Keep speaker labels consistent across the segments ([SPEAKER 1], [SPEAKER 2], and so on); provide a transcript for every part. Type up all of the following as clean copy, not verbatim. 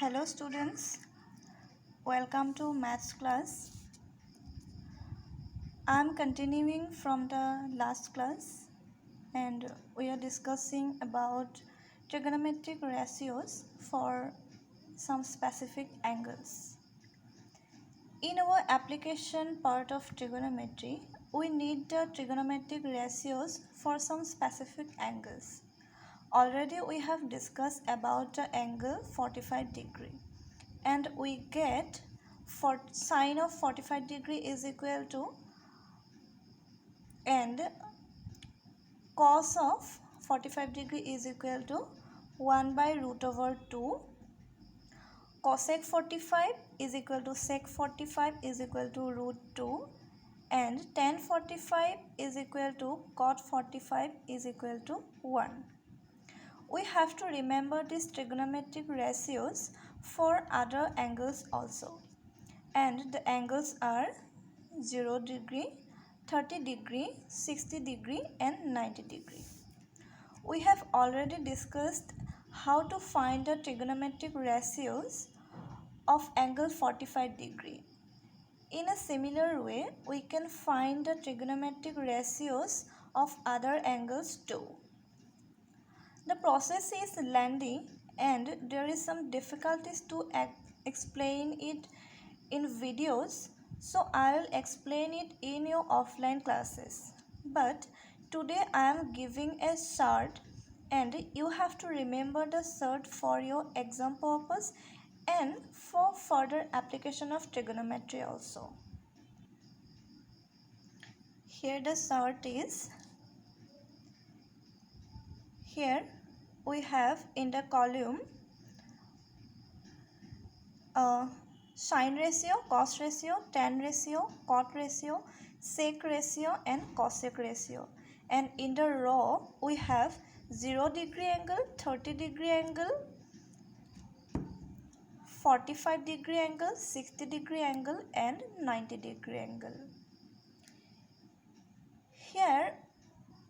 [SPEAKER 1] Hello students, welcome to maths class. I am continuing from the last class and we are discussing about trigonometric ratios for some specific angles. In our application part of trigonometry, we need the trigonometric ratios for some specific angles. Already we have discussed about the angle 45 degree and we get for sine of 45 degree is equal to and cos of 45 degree is equal to 1 by root over 2. Cosec 45 is equal to sec 45 is equal to root 2 and tan 45 is equal to cot 45 is equal to 1. We have to remember these trigonometric ratios for other angles also. And the angles are 0 degree, 30 degree, 60 degree and 90 degree. We have already discussed how to find the trigonometric ratios of angle 45 degree. In a similar way, we can find the trigonometric ratios of other angles too. The process is lengthy and there is some difficulties to explain it in videos, so I will explain it in your offline classes. But today I am giving a chart and you have to remember the chart for your exam purpose and for further application of trigonometry also. Here the chart is. Here we have in the column sine ratio, cos ratio, tan ratio, cot ratio, sec ratio and cosec ratio. And in the row we have 0 degree angle, 30 degree angle, 45 degree angle, 60 degree angle and 90 degree angle. Here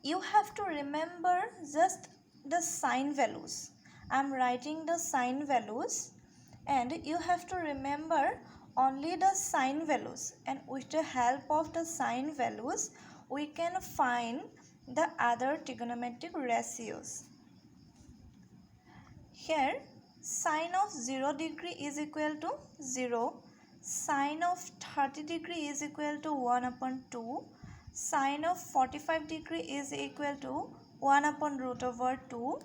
[SPEAKER 1] you have to remember just the sine values. I am writing the sine values and you have to remember only the sine values, and with the help of the sine values we can find the other trigonometric ratios. Here sine of 0 degree is equal to 0, sine of 30 degree is equal to 1 upon 2, sine of 45 degree is equal to 1 upon root over 2,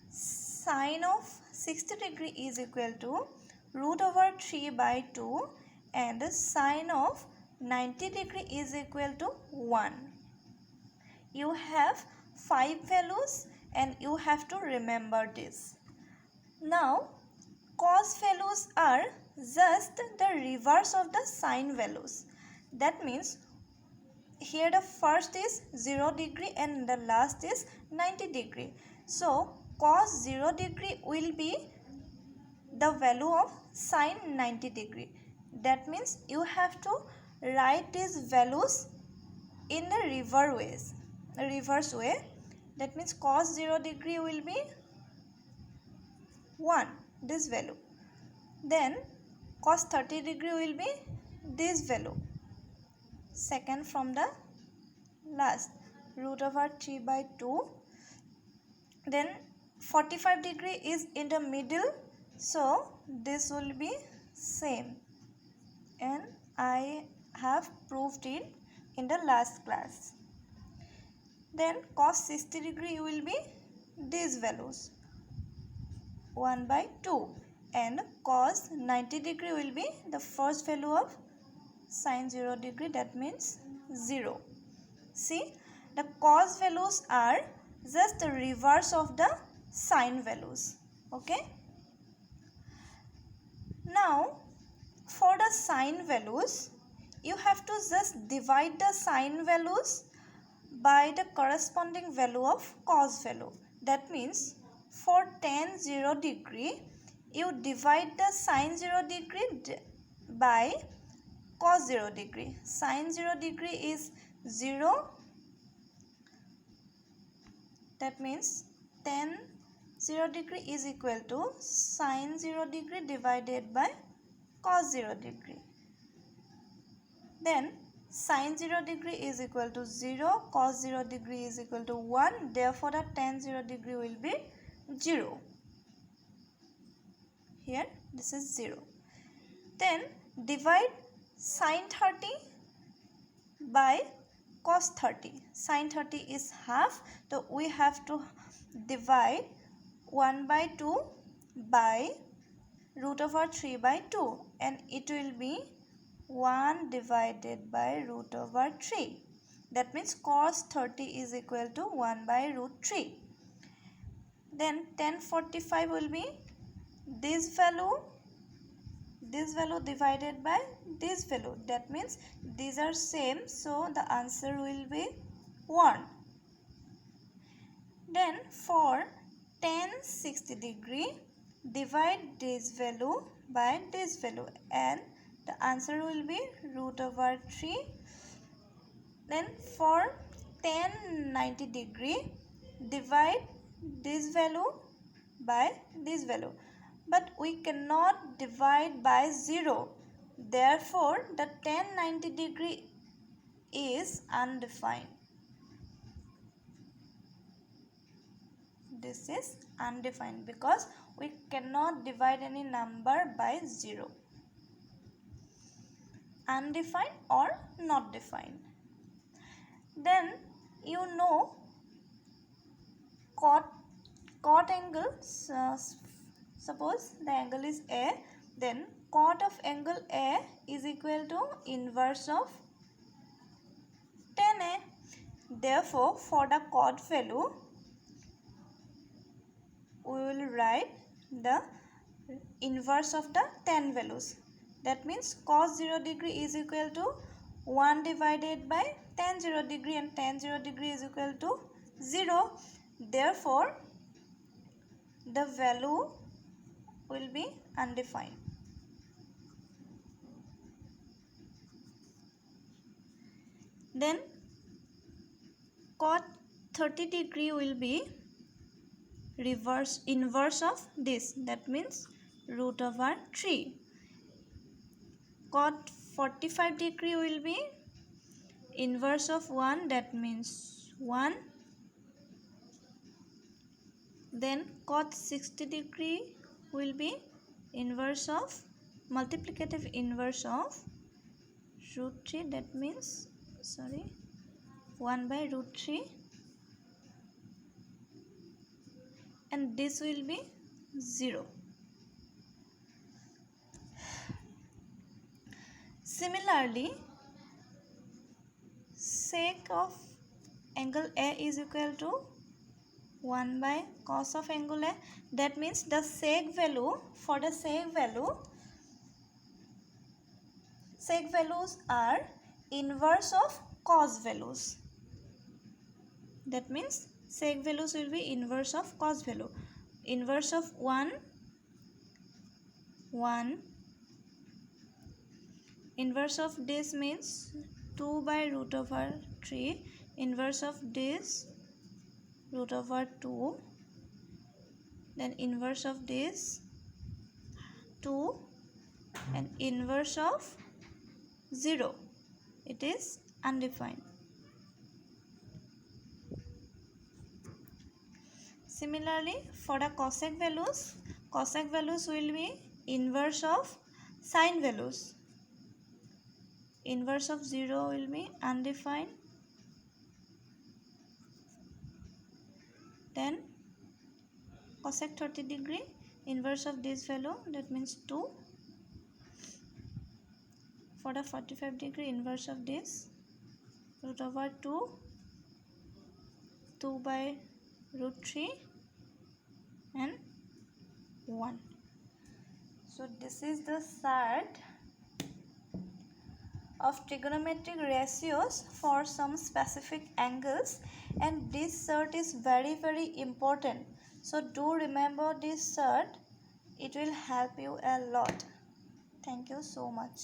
[SPEAKER 1] sine of 60 degree is equal to root over 3 by 2 and sine of 90 degree is equal to 1. You have 5 values and you have to remember this. Now cos values are just the reverse of the sine values. That means here the first is 0 degree and the last is 90 degree. So cos 0 degree will be the value of sine 90 degree. That means you have to write these values in the reverse way. That means cos 0 degree will be 1, this value. Then cos 30 degree will be this value. Second from the last, root over 3 by 2. Then 45 degree is in the middle, so this will be same, and I have proved it in the last class. Then cos 60 degree will be these values, 1 by 2, and cos 90 degree will be the first value of sine 0 degree, that means 0. See, the cos values are just the reverse of the sine values. Okay. Now for the sine values you have to just divide the sine values by the corresponding value of cos value. That means for tan 0 degree you divide the sine 0 degree by cos 0 degree. Sine 0 degree is 0. That means tan 0 degree is equal to sine 0 degree divided by cos 0 degree. Then sine 0 degree is equal to 0, cos 0 degree is equal to 1. Therefore, the tan 0 degree will be 0. Here, this is 0. Then divide sine 30 by cos 30. Sine 30 is half. So, we have to divide 1 by 2 by root over 3 by 2. And it will be 1 divided by root over 3. That means cos 30 is equal to 1 by root 3. Then tan 45 will be this value divided by this value. That means these are same, so the answer will be 1. Then for tan 60 degree, divide this value by this value and the answer will be root over 3. Then for tan 90 degree, divide this value by this value. But we cannot divide by 0. Therefore, the tan 90 degree is undefined. This is undefined because we cannot divide any number by 0. Undefined or not defined. Then you know cot angle. Suppose the angle is A, then cot of angle A is equal to inverse of tan A. Therefore, for the cot value, we will write the inverse of the tan values. That means cos 0 degree is equal to 1 divided by tan 0 degree, and tan 0 degree is equal to 0. Therefore, the value will be undefined. Then cot 30 degree will be inverse of this. That means root over 3. Cot 45 degree will be inverse of 1. That means 1. Then cot 60 degree will be inverse of multiplicative inverse of root 3. That means 1 by root 3. And this will be 0. Similarly, sec of angle A is equal to 1 by cos of angle A. That means the sec value, for the sec values are inverse of cos values. That means sec values will be inverse of cos value. Inverse of 1. Inverse of this means 2 by root over 3. Inverse of this root over 2. Then inverse of this 2. And inverse of 0. It is undefined. Similarly, for the cosec values will be inverse of sine values. Inverse of 0 will be undefined. Then cosec 30 degree, inverse of this value, that means 2. For the 45 degree, inverse of this root over 2. 2 by root 3 and 1. So this is the set of trigonometric ratios for some specific angles, and this set is very important. So do remember this set, it will help you a lot. Thank you so much.